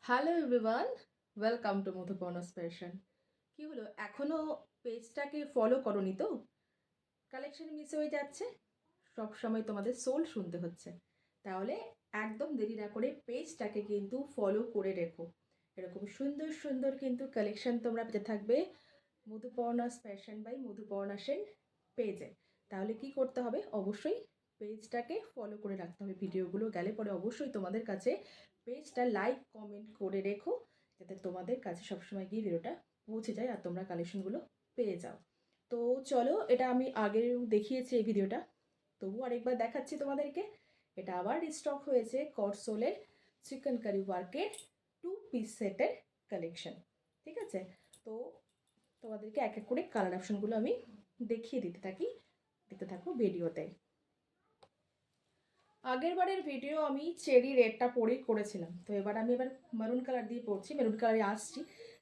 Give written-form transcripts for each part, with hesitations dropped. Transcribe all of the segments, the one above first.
Hello everyone, welcome to Madhuparna's fashion. কি হলো, এখনো পেজটাকে ফলো করনি তো? কালেকশন মিস হয়ে যাচ্ছে, সব সময় তোমাদের সোল শুনতে হচ্ছে। তাহলে একদম দেরি না করে পেজটাকে কিন্তু ফলো করে রেখো। এরকম সুন্দর সুন্দর কিন্তু কালেকশন তোমরা পেতে থাকবে মধুপর্ণাস ফ্যাশন বাই মধুপর্ণা সেন পেজে। তাহলে কি করতে হবে, অবশ্যই পেজটাকে ফলো করে রাখতে হবে। ভিডিওগুলো গেলে পরে অবশ্যই তোমাদের কাছে পেজটা লাইক কমেন্ট করে রেখো, যাতে তোমাদের কাছে সবসময় গিয়ে ভিডিওটা পৌঁছে যায় আর তোমরা কালেকশনগুলো পেয়ে যাও। তো চলো, এটা আমি আগেও দেখিয়েছি এই ভিডিওটা, তবু আরেকবার দেখাচ্ছি তোমাদেরকে। এটা আবার স্টক হয়েছে কটসোলের চিকেন কারি ওয়ার্কের 2 পিস সেটের কালেকশন। ঠিক আছে, তো তোমাদেরকে এক এক করে কালার অপশনগুলো আমি দেখিয়ে দিতে থাকো ভিডিওতে। আগের বারের ভিডিও আমি চেরি রেডটা পরেই করেছিলাম, তো এবার মেরুন কালার দিয়ে পরছি, মেরুন কালারে আসছি।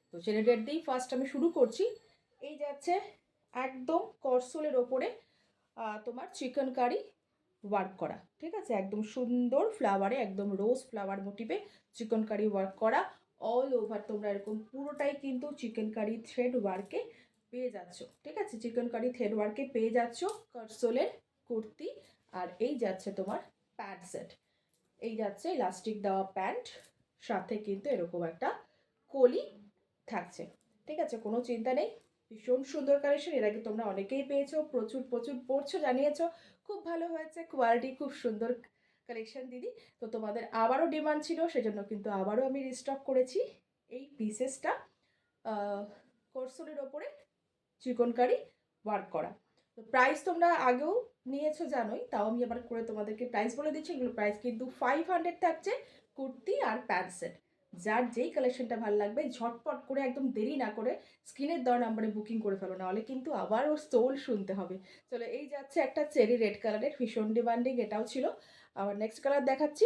তো চেরি রেড দিয়েই ফার্স্ট আমি শুরু করছি। এই যাচ্ছে একদম করসোলের ওপরে তোমার চিকেন কারি ওয়ার্ক করা। ঠিক আছে, একদম সুন্দর ফ্লাওয়ারে, একদম রোজ ফ্লাওয়ার মোটিভে চিকেন কারি ওয়ার্ক করা। অল ওভার তোমরা এরকম পুরোটাই কিন্তু চিকেন কারি থ্রেড ওয়ার্কে পেয়ে যাচ্ছ। ঠিক আছে, চিকেন কারি থ্রেড ওয়ার্কে পেয়ে যাচ্ছ করসোলের কুর্তি। আর এই যাচ্ছে তোমার প্যান্ট সেট, এই যাচ্ছে ইলাস্টিক দেওয়া প্যান্ট, সাথে কিন্তু এরকম একটা কলি থাকছে। ঠিক আছে, কোনো চিন্তা নেই, ভীষণ সুন্দর কালেকশন। এর আগে তোমরা অনেকেই পেয়েছো, প্রচুর প্রচুর পড়ছো, জানিয়েছো খুব ভালো হয়েছে, কোয়ালিটি খুব সুন্দর কালেকশন দিদি। তো তোমাদের আবারও ডিমান্ড ছিল, সেজন্য কিন্তু আবারও আমি রিস্টক করেছি এই পিসেসটা, কোর্সোলের ওপরে চিকন কারি ওয়ার্ক করা। তো প্রাইস তোমরা আগেও নিয়েছো জানোই, তাও আমি আবার করে তোমাদেরকে প্রাইস বলে দিচ্ছি। এগুলো প্রাইস কিন্তু 500 থাকছে, কুর্তি আর প্যান্ট সেট। যার যেই কালেকশনটা ভালো লাগবে ঝটপট করে, একদম দেরি না করে স্ক্রিনের দেওয়া নাম্বারে বুকিং করে ফেলো, নাহলে কিন্তু আবার ওর সোল শুনতে হবে। চলো, এই যাচ্ছে একটা চেরি রেড কালারের, ভীষণ ডিমান্ডিং এটাও ছিল। আবার নেক্সট কালার দেখাচ্ছি।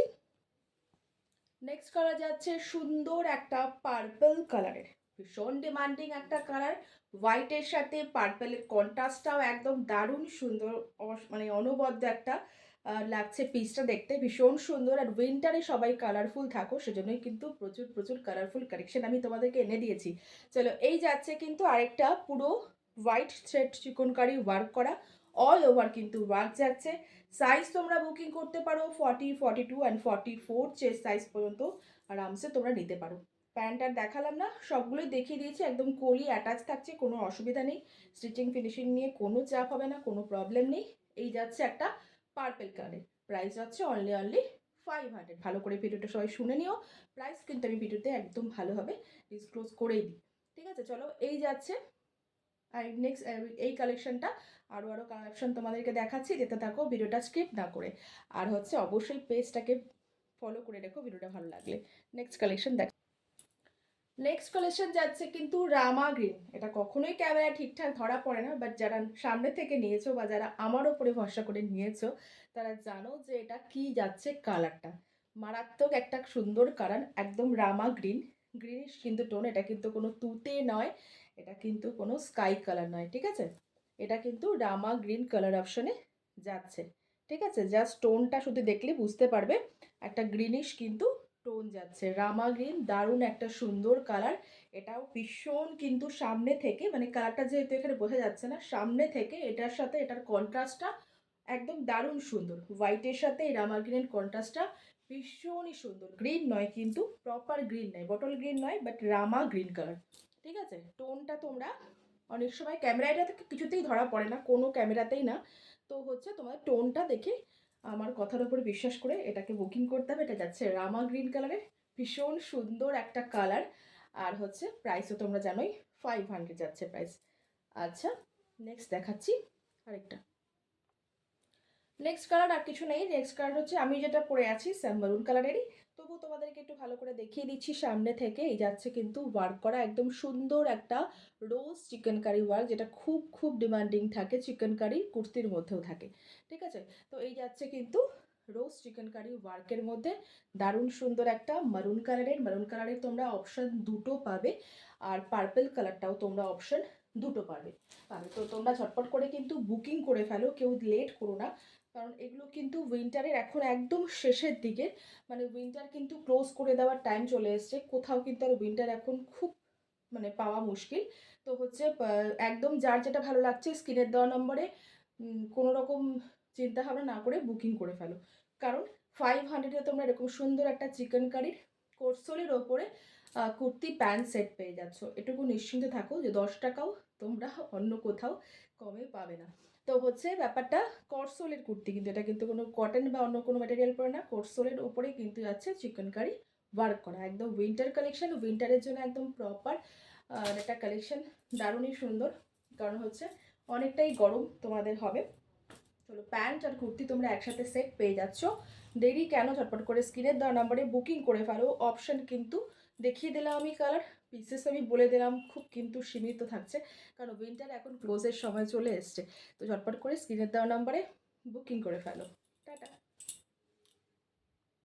নেক্সট কালার যাচ্ছে সুন্দর একটা পার্পল কালারের, ভীষণ ডিমান্ডিং একটা কালার। হোয়াইটের সাথে পার্পেলের কন্ট্রাস্টটাও একদম দারুণ সুন্দর, মানে অনবদ্য একটা লাগছে পিসটা দেখতে, ভীষণ সুন্দর। আর উইন্টারে সবাই কালারফুল থাকো, সেজন্যই কিন্তু প্রচুর প্রচুর কালারফুল কালেকশন আমি তোমাদেরকে এনে দিয়েছি। চলো, এই যাচ্ছে কিন্তু আরেকটা পুরো হোয়াইট থ্রেড চিকনকারি ওয়ার্ক করা, অল ওভার কিন্তু ওয়ার্ক যাচ্ছে। সাইজ তোমরা বুকিং করতে পারো 40, 42 অ্যান্ড 44 চেস্ট সাইজ পর্যন্ত আরামসে তোমরা নিতে পারো। প্যান্ট আর দেখালাম না, সবগুলোই দেখিয়ে দিয়েছি, একদম কলি অ্যাটাচ থাকছে, কোনো অসুবিধা নেই। স্টিচিং ফিনিশিং নিয়ে কোনো চাপ হবে না, কোনো প্রবলেম নেই। এই যাচ্ছে একটা পার্পেল কালারের, প্রাইস যাচ্ছে অনলি 500। ভালো করে ভিডিওটা সবাই শুনে নিও, প্রাইস কিন্তু আমি ভিডিওতে একদম ভালোভাবে ডিসক্লোজ করেই দিই। ঠিক আছে, চলো, এই যাচ্ছে আর নেক্সট এই কালেকশনটা। আরও আরও কালেকশন তোমাদেরকে দেখাচ্ছি, যেতে থাকো ভিডিওটা স্কিপ না করে। আর হচ্ছে অবশ্যই পেজটাকে ফলো করে রেখো ভিডিওটা ভালো লাগলে। নেক্সট কালেকশন দেখ। নেক্সট কালেকশন যাচ্ছে কিন্তু রামা গ্রিন। এটা কখনোই ক্যামেরায় ঠিকঠাক ধরা পড়ে না, বাট যারা সামনে থেকে নিয়েছো বা যারা আমার ওপরে ভরসা করে নিয়েছো, তারা জানো যে এটা কি যাচ্ছে। কালারটা মারাত্মক একটা সুন্দর কালার, একদম রামা গ্রিন, গ্রিনিশ কিন্তু টোন। এটা কিন্তু কোনো তুতে নয়, এটা কিন্তু কোনো স্কাই কালার নয়। ঠিক আছে, এটা কিন্তু রামা গ্রিন কালার অপশনে যাচ্ছে। ঠিক আছে, জাস্ট টোনটা শুধু দেখলে বুঝতে পারবে, একটা গ্রিনিশ কিন্তু টোন যাচ্ছে। রামা গ্রিন, দারুণ একটা সুন্দর কালার। এটাও ভীষণ কিন্তু সামনে থেকে, মানে কালারটা যেহেতু এখানে বোঝা যাচ্ছে না, সামনে থেকে এটার সাথে এটার কন্ট্রাস্টটা একদম দারুণ সুন্দর। হোয়াইটের সাথে এই রামা গ্রিনের কন্ট্রাস্টটা ভীষণই সুন্দর। গ্রিন নয় কিন্তু, প্রপার গ্রিন নয়, বটল গ্রিন নয়, বাট রামা গ্রিন কালার। ঠিক আছে, টোনটা তোমরা অনেক সময় ক্যামেরাটা থেকে কিছুতেই ধরা পড়ে না, কোনো ক্যামেরাতেই না। তো হচ্ছে তোমার টোনটা দেখে আমার কথার উপরে বিশ্বাস করে এটাকে বুকিং করতে হবে। এটা যাচ্ছে রামা গ্রিন কালারের, ভীষণ সুন্দর একটা কালার। আর হচ্ছে প্রাইসও তোমরা জানোই 500 যাচ্ছে প্রাইস। আচ্ছা, নেক্সট দেখাচ্ছি আরেকটা। নেক্সট কালার আর কিছু নেই, নেক্সট কালার হচ্ছে আমি যেটা পরে আছি স্যাম মেরুন কালারেরই। তবু তোমাদেরকে একটু ভালো করে দেখিয়ে দিচ্ছি সামনে থেকে। এই যাচ্ছে কিন্তু ওয়ার্ক করা একদম সুন্দর একটা রোজ চিকেন কারি ওয়ার্ক, যেটা খুব খুব ডিমান্ডিং থাকে চিকেন কারি কুর্তির মধ্যেও থাকে। ঠিক আছে, তো এই যাচ্ছে কিন্তু রোজ চিকেন কারি ওয়ার্কের মধ্যে দারুণ সুন্দর একটা মারুন কালারের। মারুন কালারের তোমরা অপশান দুটো পাবে, আর পার্পেল কালারটাও তোমরা অপশান দুটো পাবে। তো তোমরা ঝটপট করে কিন্তু বুকিং করে ফেলো, কেউ লেট করো না। কারণ এগুলো কিন্তু উইন্টারের এখন একদম শেষের দিকে, মানে উইন্টার কিন্তু ক্লোজ করে দেওয়ার টাইম চলে এসছে, কোথাও কিন্তু আর উইন্টার এখন খুব মানে পাওয়া মুশকিল। তো হচ্ছে একদম যার যেটা ভালো লাগছে স্ক্রিনের দেওয়া নম্বরে কোনো রকম চিন্তা ভাবনা না করে বুকিং করে ফেলো। কারণ 500-এ তোমরা এরকম সুন্দর একটা চিকেন কারির কোর্সোলের ওপরে কুর্তি প্যান্ট সেট পেয়ে যাচ্ছ। এটুকু নিশ্চিন্তে থাকো যে 10 টাকাও তোমরা অন্য কোথাও কমে পাবে না। তো হচ্ছে ব্যাপারটা কোর্সোলের কুর্তি, কিন্তু এটা কিন্তু কোনো কটন বা অন্য কোনো ম্যাটেরিয়াল পরে না, কোর্সোলের ওপরে কিন্তু যাচ্ছে চিকেন কারি ওয়ার্ক করা, একদম উইন্টার কালেকশন, উইন্টারের জন্য একদম প্রপার একটা কালেকশন, দারুণই সুন্দর। কারণ হচ্ছে অনেকটাই গরম তোমাদের হবে। চলো, প্যান্ট আর কুর্তি তোমরা একসাথে সেট পেয়ে যাচ্ছ। দেরি কেন, ঝটপট করে স্ক্রিনের দেওয়া নাম্বারে বুকিং করে ফেলো। অপশান কিন্তু দেখিয়ে দিলাম আমি, কালার পিসেস আমি বলে দিলাম, খুব কিন্তু সীমিত থাকছে কারণ উইন্টার এখন ক্লোজের সময় চলে এসছে। তো ঝটপট করে স্ক্রিনের দেওয়া নাম্বারে বুকিং করে ফেলো। টাটা।